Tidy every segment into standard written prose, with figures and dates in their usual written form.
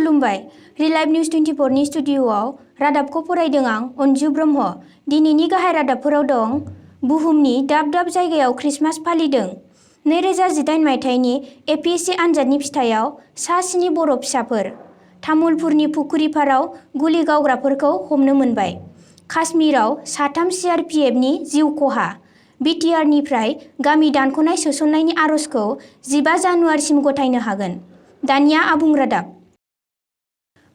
खुलुमबाय। रिलाइभ निउज 24 नि स्टुडिअ'आव रादाबखौ फरायदों आं अनजु ब्रह्म। दिनैनि गाहाय रादाबफोराव दं। बुहुमनि दाब दाब जायगायाव क्रिसमास फालिदों। 2018 मायथाइनि एपिएससि आनजादनि फिथायाव सा 7 बर' फिसाफोर। तामुलपुरनि फुखुरिपाराव गुलि गावग्राफोरखौ हमनो मोनबाय। काश्मीराव साथाम CRPFनि जिउ खहा। बिटिआरनिफ्राय गामि दानख'नाय सोसननायनि आर'जखौ 15 जानुवारिसिम गथायनो हागोन। दानिया आबुं रादाब।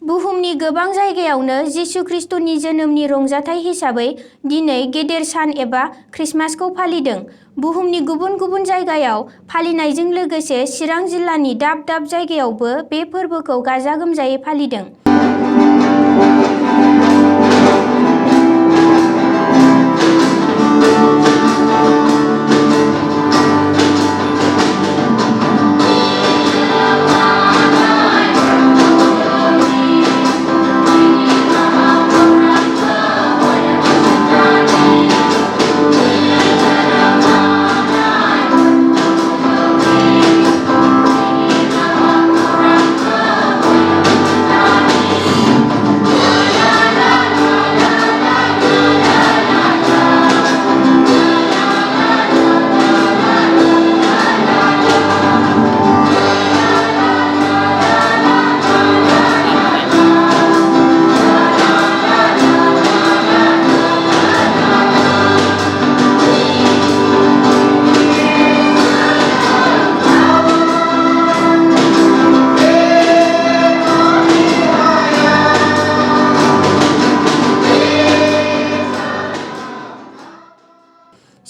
बुहुमनि गोबां जायगायावनो जिसु ख्रीष्टनि जोनोमनि रंजाथाइ हिसाबै दिनै गेदेर सान एबा क्रिसमासखौ फालिदों। बुहुमनि गुबुन गुबुन जायगायाव फालिनायजों लोगोसे चिरां जिल्लानि दाब दाब जायगायावबो बे फोरबोखौ गाजा गोमजायै फालिदों।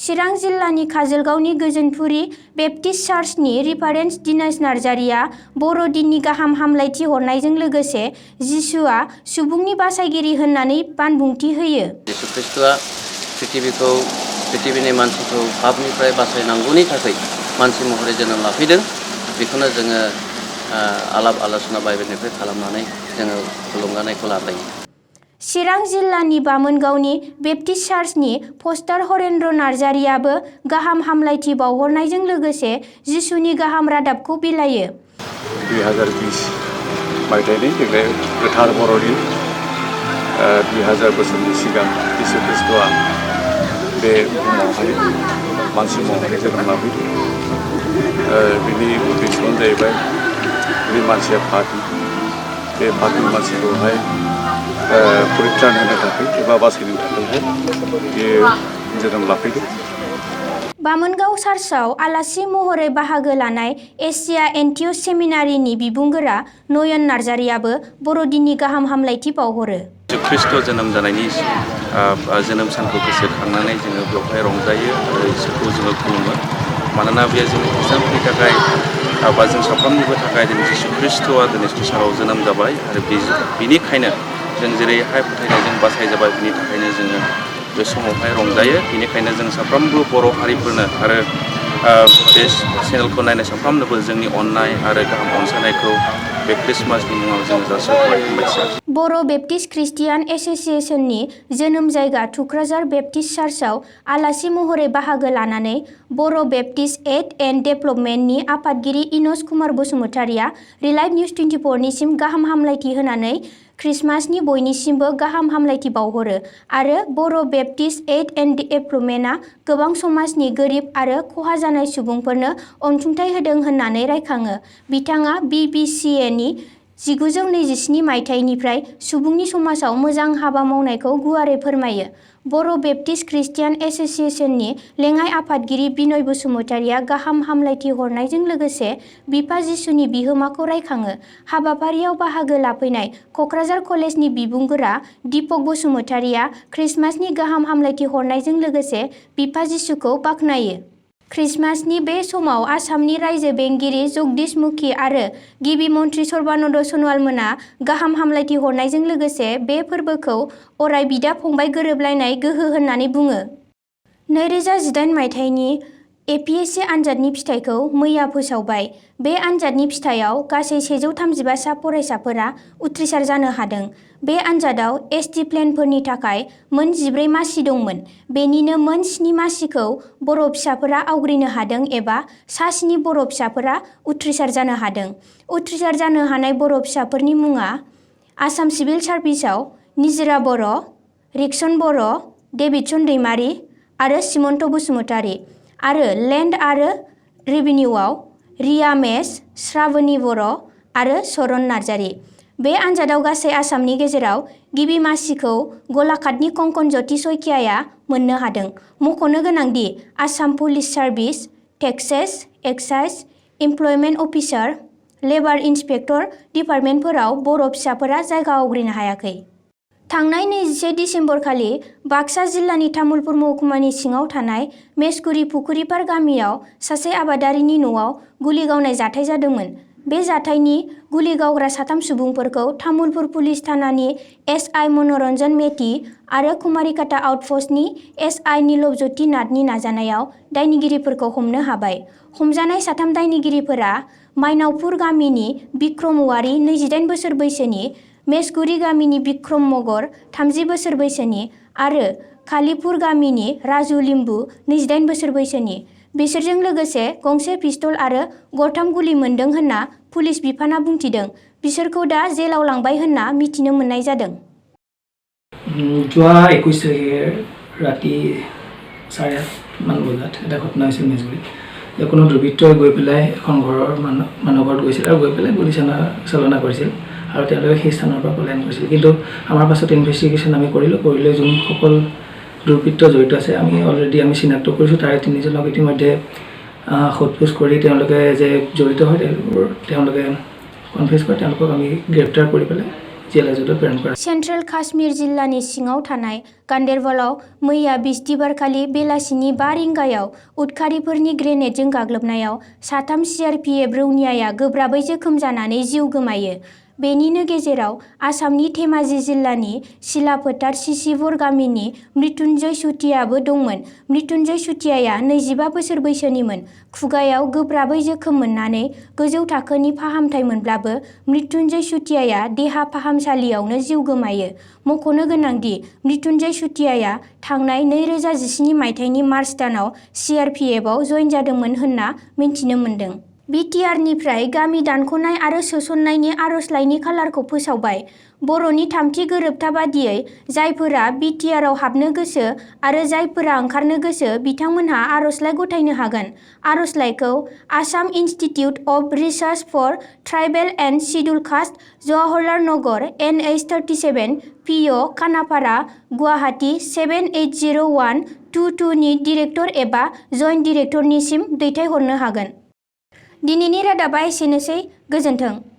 चिरां जिल्लानि काजलगावनि गोजोनपुरि बेप्टिस्ट चार्चनि रिभारेन्ड दिनेश नार्जारिया बर'दिननि गाहाम हामलायथि हरनायजों लोगोसे जिसुआ सुबुंनि बासायगिरि होननानै बानबुंथि होयो। जिसु ख्रीष्टआ पृथिबीनि मानसिखौ पापनिफ्राय बासायनांगौनि थाखाय मानसि महरै जोनोम लाफैदों। बेखौनो जोङो आलाप आलोचना बाइबेलनिफ्राय खालामनानै जोङो खुलुमगानायखौ लाबोयो। चिरां जिल्लानि बामोनगावनि बेप्टिस्ट चार्चनि पस्टार हरेन्द्र नार्जारियाबो गाहाम हामलायथि बावहरनायजों लोगोसे जिसुनि गाहाम रादाबखौ बिलायो। 2020 मायथाइनि देग्लाय गोथार बर'दिन। 2000 बोसोरनि सिगां जिसु ख्रीष्टआ बे बुहुमावहाय मानसि महरै जोनोम लाफैदों। बिनि उद्देश्यआनो जाहैबाय बे मानसिया पापी। बे पापी मानसिखौहाय परित्रान होनो थाखाय एबा बासायनो थाखायहाय बेयो जोनोम लाफैदों। बामोनगाव चार्चआव आलासि महरै बाहागो लानाय एसिया एन्टिअ सेमिनारिनि बिबुंगोरा नयन नार्जारियाबो बर'दिननि गाहाम हामलायथि बावहरो। जिसु ख्रीष्ट जोनोम जानायनि जोनोम सानखौ गोसोखांनानै जोङो बेवहाय रंजायो आरो इसोरखौ जोङो खुलुमो। मानोना बेयो जोंनि खृष्टानफोरनि थाखाय बा जों साफ्रोमनिबो थाखाय दिनै जिसु ख्रीष्टआ दिनै संसाराव जोनोम जाबाय आरो बेनिखायनो जों जेरैहाय फोथायनायजों बासायजाबाय बिनि थाखायनो जोङो बे समावहाय रंजायो। बेनिखायनो जों साफ्रोमबो बर' हारिफोरनो आरो बे चेनेलखौ नायनाय साफ्रोमनोबो जोंनि अननाय आरो गाहाम अनसायनायखौ बे क्रिसमासनि मुङाव जोङो जासिहरबाय। हामबायसै। बर' बेप्टिस्ट ख्रिस्टियान एस'सिएशननि जोनोम जायगा थुक्राझार बेप्टिस्ट चार्चआव आलासि महरै बाहागो लानानै बर' बेप्टिस्ट एड एन्ड डेभेलपमेन्टनि आफादगिरि इनस कुमार बसुमतारिया रिलाइभ निउज 24 निसिम गाहाम हामलायथि होनानै क्रिसमासनि बयनिसिमबो गाहाम हामलायथि बावहरो आरो बर' बेप्टिस्ट एड एन्ड डेभेलपमेन्टआ गोबां समाजनि गोरिब आरो खहा जानाय सुबुंफोरनो अनसुंथाइ होदों होननानै रायखाङो। बिथाङा BBCAनि 1927 मायथाइनिफ्राय सुबुंनि समाजाव मोजां हाबा मावनायखौ गुवारै फोरमायो। बर' बेप्टिस्ट ख्रिस्टियान एस'सिएशननि लेङाइ आफादगिरि बिनय बसुमतारिया गाहाम हामलायथि हरनायजों लोगोसे बिफा जिसुनि बिहोमाखौ रायखाङो। हाबाफारियाव बाहागो लाफैनाय क'क्राझार कलेजनि बिबुंगोरा दीपक बसुमतारिया क्रिसमासनि गाहाम हामलायथि हरनायजों लोगोसे बिफा जिसुखौ बाख्नायो। क्रिसमासनि बे समाव आसामनि रायजो बेंगिरि जगदीश मुखी आरो गिबि मन्थ्रि सर्बानन्द सन'वालमोना गाहाम हामलायथि हरनायजों लोगोसे बे फोरबोखौ अराय बिदा फंबाय गोरोबलायनाय गोहो होननानै बुङो। 2018 मायथाइनि APSC आनजादनि फिथाइखौ मैया फोसावबाय। बे आनजादनि फिथाइयाव गासै 135 सा फरायसाफोरा उथ्रिसार जानो हादों। बे आनजादाव ST प्लेनफोरनि थाखाय मोन 14 मासि दंमोन। बेनिनो मोन 7 मासिखौ बर' फिसाफोरा आवग्रिनो हादों एबा सा 7 बर' फिसाफोरा उथ्रिसार जानो हादों। उथ्रिसार जानो हानाय बर' फिसाफोरनि मुङा आसाम सिभिल सार्भिसाव निजोरा बर', रिक्सन बर', डेभिडसन दैमारि आरो सिमन्त बसुमतारी आरो लेन्ड आरो रेभिनिउआव रिया मेस, श्रावणी बर' आरो सरन नार्जारी। बे आनजादाव गासै आसामनि गेजेराव गिबि मासिखौ गलाघाटनि कंकन ज्योति सइकियाया मोननो हादों। मख'नो गोनांदि Assam police service, taxes, excise, employment officer, labour inspector डिपार्टमेन्टफोराव बर' फिसाफोरा जायगा आवग्रिनो हायाखै। थांनाय 21 दिसेम्बर खालि बाक्सा जिल्लानि तामुलपुर महकुमानि सिङाव थानाय मेसगुरि पुखुरिपार गामियाव सासे आबादारिनि न'आव गुलि गावनाय जाथाय जादोंमोन। बे जाथायनि गुलि गावग्रा 3 सुबुंफोरखौ तामुलपुर पुलिस थानानि SI मनरन्जन मेथि आरो कुमारिकाटा आउटपस्टनि SI नीलबज्योति नाथनि नाजानायाव दायनिगिरिफोरखौ हमनो हाबाय। हमजानाय 3 दायनिगिरिफोरा माइनावपुर गामिनि बिक्रम औवारी 28 बोसोर बैसोनि, मेसगुरि गामिनि बिक्रम मगर 30 बोसोर बैसोनि आरो खालिपुर गामिनि राजु लिम्बु 28 बोसोर बैसोनि। बिसोरजों लोगोसे गंसे पिस्तल आरो गरथाम गुलि मोनदों होनना पुलिस बिफाना बुंथिदों। बिसोरखौ दा जेलाव लांबाय होनना मिथिनो मोननाय जादों। যোৱা 21 তাৰিখে ৰাতি 8:30 মান বজাত এটা ঘটনা হৈছিল মেজগুৰিত। যে কোনো দুৰ্বৃত্তই গৈ পেলাই এখন ঘৰৰ মানুহ ঘৰত গৈছিল আৰু গৈ পেলাই গুলী চালনা কৰিছিল আৰু তেওঁলোকে সেই স্থানৰ পৰা পলায়ন কৰিছিল। কিন্তু আমাৰ পাছত ইনভেষ্টিগেশ্যন আমি কৰিলে যোনসকল দুৰ্বৃত্ত জড়িত আছে আমি অলৰেডি চিনাক্ত কৰিছোঁ। তাৰে 3 জনক ইতিমধ্যে সোধপোছ কৰি তেওঁলোকে যে জড়িত হয় তেওঁলোকে কনফেছ কৰে, তেওঁলোকক আমি গ্ৰেপ্তাৰ কৰি পেলাই জেল হাজতত প্ৰেৰণ কৰা। सेन्ट्रेल काश्मीर जिल्लानि सिङाव थानाय गान्देरबलाव मैया बिस्तिबारखालि बेलासिनि 5 रिंगायाव उदखारिफोरनि ग्रेनेडजों गाग्लोबनायाव 3 CRPF रौनियाया गोब्राबै जोखोम जानानै जिउ गोमायो। बेनिनो गेजेराव आसामनि धेमाजि जिल्लानि सिलाफोथार सिसिबर गामिनि मृत्युन्जय चुटियाबो दंमोन। मृत्युन्जय चुटियाया 25 बोसोर बैसोनिमोन। खुगायाव गोब्राबै जोखोम मोननानै गोजौ थाखोनि फाहामथाय मोनब्लाबो मृत्युन्जय चुटियाया देहा फाहामसालियावनो जिउ गोमायो। मख'नो गोनांदि मृत्युन्जय चुटियाया थांनाय 2017 मायथाइनि मार्च दानाव CRPFआव जइन जादोंमोन होनना मिन्थिनो मोन्दों। BTRनिफ्राय गामि दानख'नाय आरो सोसननायनि आर'जलाइनि खालारखौ फोसावबाय। बर'नि 3थि गोरोबथा बादियै जायफोरा BTRआव हाबनो गोसो आरो जायफोरा ओंखारनो गोसो बिथांमोनहा आर'जलाइ गथायनो हागोन। आर'जलाइखौ Assam institute of research for tribal and scheduled caste, Jawaharlal Nagar, NH37, PO Khanapara, Guwahati 780122 नि डिरेक्टर एबा जइन्ट डिरेक्टरनिसिम दैथायहरनो हागोन। दिनैनि रादाबा एसेनोसै। गोजोन्थों।